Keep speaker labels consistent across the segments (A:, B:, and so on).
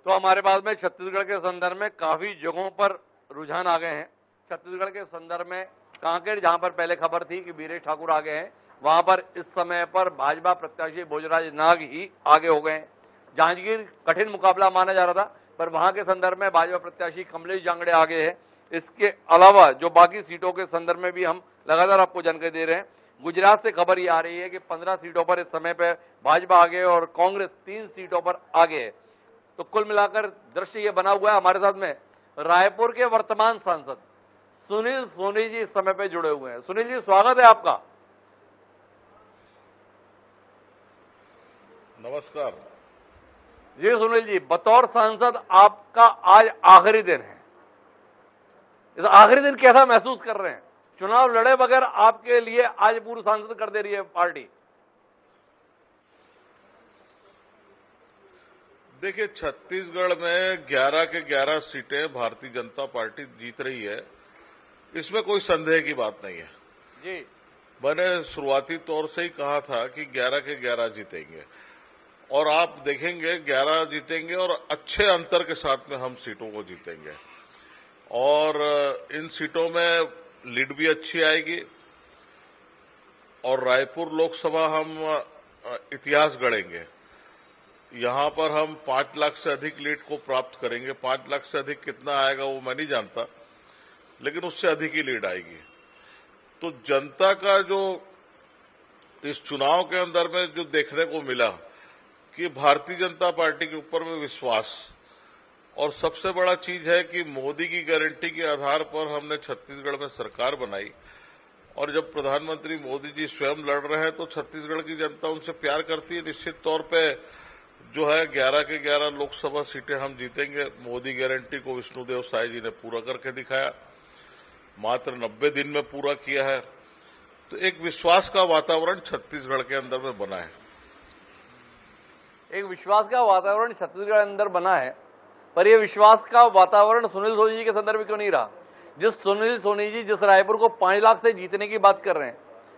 A: तो हमारे पास में छत्तीसगढ़ के संदर्भ में काफी जगहों पर रुझान आ गए हैं। छत्तीसगढ़ के संदर्भ में कांकेर, जहां पर पहले खबर थी कि वीरेश ठाकुर आ गए हैं, वहां पर इस समय पर भाजपा प्रत्याशी भोजराज नाग ही आगे हो गए हैं। जांजगीर कठिन मुकाबला माना जा रहा था, पर वहां के संदर्भ में भाजपा प्रत्याशी कमलेश जांगड़े आगे है। इसके अलावा जो बाकी सीटों के संदर्भ में भी हम लगातार आपको जानकारी दे रहे हैं। गुजरात से खबर ये आ रही है कि 15 सीटों पर इस समय पर भाजपा आगे है और कांग्रेस 3 सीटों पर आगे है। तो कुल मिलाकर दृश्य ये बना हुआ है। हमारे साथ में रायपुर के वर्तमान सांसद सुनील सोनी जी इस समय पे जुड़े हुए हैं। सुनील जी, स्वागत है आपका।
B: नमस्कार
A: जी सुनील जी, बतौर सांसद आपका आज आखिरी दिन है। इस आखिरी दिन कैसा महसूस कर रहे हैं? चुनाव लड़े बगैर आपके लिए आज पूर्व सांसद कर दे रही है पार्टी।
B: देखिए, छत्तीसगढ़ में 11 के 11 सीटें भारतीय जनता पार्टी जीत रही है, इसमें कोई संदेह की बात नहीं है
A: जी।
B: मैंने शुरुआती तौर से ही कहा था कि 11 के 11 जीतेंगे और आप देखेंगे 11 जीतेंगे और अच्छे अंतर के साथ में हम सीटों को जीतेंगे और इन सीटों में लीड भी अच्छी आएगी और रायपुर लोकसभा हम इतिहास गढ़ेंगे। यहां पर हम 5 लाख से अधिक लीड को प्राप्त करेंगे। 5 लाख से अधिक कितना आएगा वो मैं नहीं जानता, लेकिन उससे अधिक ही लीड आएगी। तो जनता का जो इस चुनाव के अंदर में जो देखने को मिला कि भारतीय जनता पार्टी के ऊपर में विश्वास, और सबसे बड़ा चीज है कि मोदी की गारंटी के आधार पर हमने छत्तीसगढ़ में सरकार बनाई और जब प्रधानमंत्री मोदी जी स्वयं लड़ रहे हैं तो छत्तीसगढ़ की जनता उनसे प्यार करती है। निश्चित तौर पे जो है 11 के 11 लोकसभा सीटें हम जीतेंगे। मोदी गारंटी को विष्णुदेव साय जी ने पूरा करके दिखाया, मात्र 90 दिन में पूरा किया है। तो एक विश्वास का वातावरण छत्तीसगढ़ के अंदर में बना है।
A: एक विश्वास का वातावरण छत्तीसगढ़ अंदर बना है, पर यह विश्वास का वातावरण सुनील सोनी जी के संदर्भ में क्यों नहीं रहा? जिस सुनील सोनी जी जिस रायपुर को 5 लाख से जीतने की बात कर रहे हैं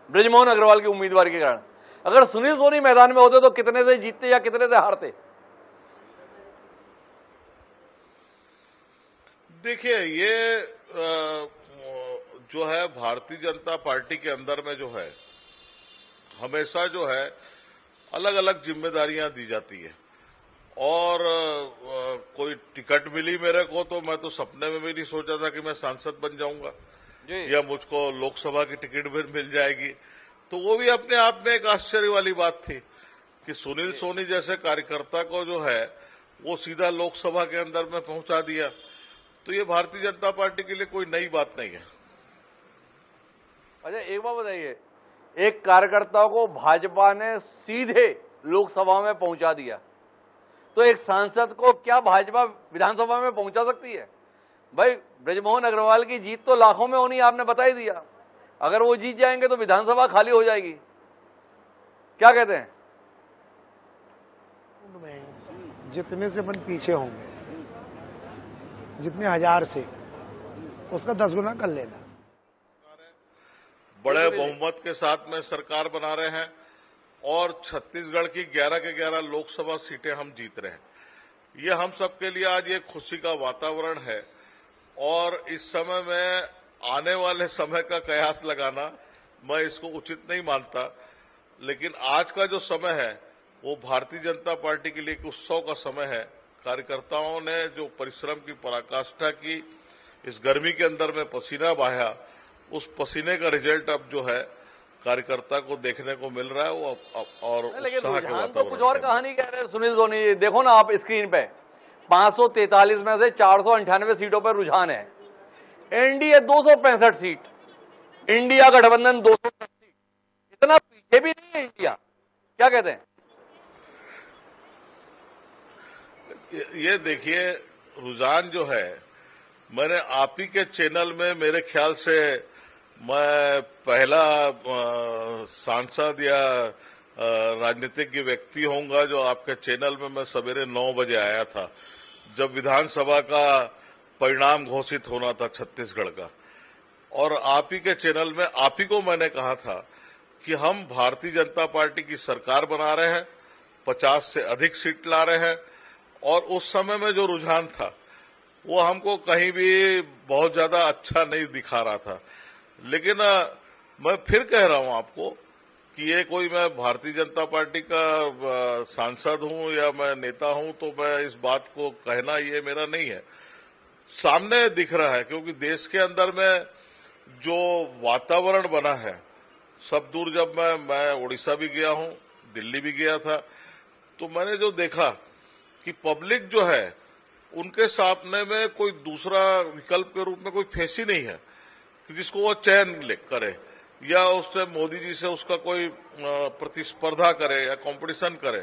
A: बृजमोहन अग्रवाल की उम्मीदवारी के कारण, अगर सुनील सोनी मैदान में होते तो कितने से जीतते या कितने से हारते?
B: देखिए, ये जो है भारतीय जनता पार्टी के अंदर में जो है हमेशा जो है अलग अलग जिम्मेदारियां दी जाती है और कोई टिकट मिली मेरे को तो मैं तो सपने में भी नहीं सोचा था कि मैं सांसद बन जाऊंगा या मुझको लोकसभा की टिकट भी मिल जाएगी। तो वो भी अपने आप में एक आश्चर्य वाली बात थी कि सुनील सोनी जैसे कार्यकर्ता को जो है वो सीधा लोकसभा के अंदर में पहुंचा दिया। तो ये भारतीय जनता पार्टी के लिए कोई नई बात नहीं है।
A: अच्छा, एक बात बताइए, एक कार्यकर्ता को भाजपा ने सीधे लोकसभा में पहुंचा दिया, तो एक सांसद को क्या भाजपा विधानसभा में पहुंचा सकती है? भाई, बृजमोहन अग्रवाल की जीत तो लाखों में होनी, आपने बता ही दिया। अगर वो जीत जाएंगे तो विधानसभा खाली हो जाएगी। क्या कहते हैं?
C: जितने से मन पीछे होंगे, जितने 1000 से, उसका 10 गुना कर लेना।
B: बड़े बहुमत के साथ में सरकार बना रहे हैं और छत्तीसगढ़ की 11 के 11 लोकसभा सीटें हम जीत रहे हैं। ये हम सबके लिए आज ये खुशी का वातावरण है और इस समय में आने वाले समय का कयास लगाना मैं इसको उचित नहीं मानता, लेकिन आज का जो समय है वो भारतीय जनता पार्टी के लिए एक उत्सव का समय है। कार्यकर्ताओं ने जो परिश्रम की पराकाष्ठा की, इस गर्मी के अंदर में पसीना बहाया, उस पसीने का रिजल्ट अब जो है कार्यकर्ता को देखने को मिल रहा है। वो और उत्साह के वातावरण।
A: तो कुछ और कहानी कह रहे हैं सुनील सोनी। देखो ना आप स्क्रीन पे, 543 में से 498 सीटों पर रुझान है। एनडीए 265 सीट, इंडिया गठबंधन 210 सीट। इतना पीछे भी नहीं है इंडिया। क्या कहते हैं?
B: ये देखिए, रुझान जो है, मैंने आप ही के चैनल में मेरे ख्याल से मैं पहला सांसद या राजनीतिक व्यक्ति होऊंगा जो आपके चैनल में मैं सवेरे 9 बजे आया था, जब विधानसभा का परिणाम घोषित होना था छत्तीसगढ़ का। और आप ही के चैनल में आप ही को मैंने कहा था कि हम भारतीय जनता पार्टी की सरकार बना रहे हैं, 50 से अधिक सीट ला रहे हैं और उस समय में जो रुझान था वो हमको कहीं भी बहुत ज्यादा अच्छा नहीं दिखा रहा था। लेकिन मैं फिर कह रहा हूं आपको कि ये कोई मैं भारतीय जनता पार्टी का सांसद हूं या मैं नेता हूं तो मैं इस बात को कहना ये मेरा नहीं है। सामने दिख रहा है, क्योंकि देश के अंदर में जो वातावरण बना है, सब दूर जब मैं उड़ीसा भी गया हूं, दिल्ली भी गया था, तो मैंने जो देखा कि पब्लिक जो है उनके सामने में कोई दूसरा विकल्प के रूप में कोई फेस ही नहीं है कि जिसको वो चयन करे या उससे मोदी जी से उसका कोई प्रतिस्पर्धा करे या कंपटीशन करे।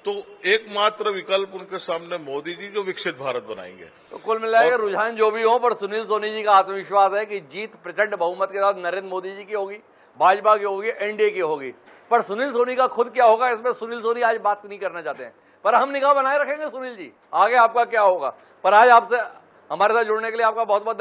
B: तो एकमात्र विकल्प उनके सामने मोदी जी जो विकसित भारत बनाएंगे।
A: तो कुल मिलाकर रुझान जो भी हो, पर सुनील सोनी जी का आत्मविश्वास है कि जीत प्रचंड बहुमत के साथ नरेंद्र मोदी जी की होगी, भाजपा की होगी, एनडीए की होगी। पर सुनील सोनी का खुद क्या होगा, इसमें सुनील सोनी आज बात नहीं करना चाहते हैं, पर हम निगाह बनाए रखेंगे सुनील जी, आगे आपका क्या होगा। पर आज आपसे हमारे साथ जुड़ने के लिए आपका बहुत बहुत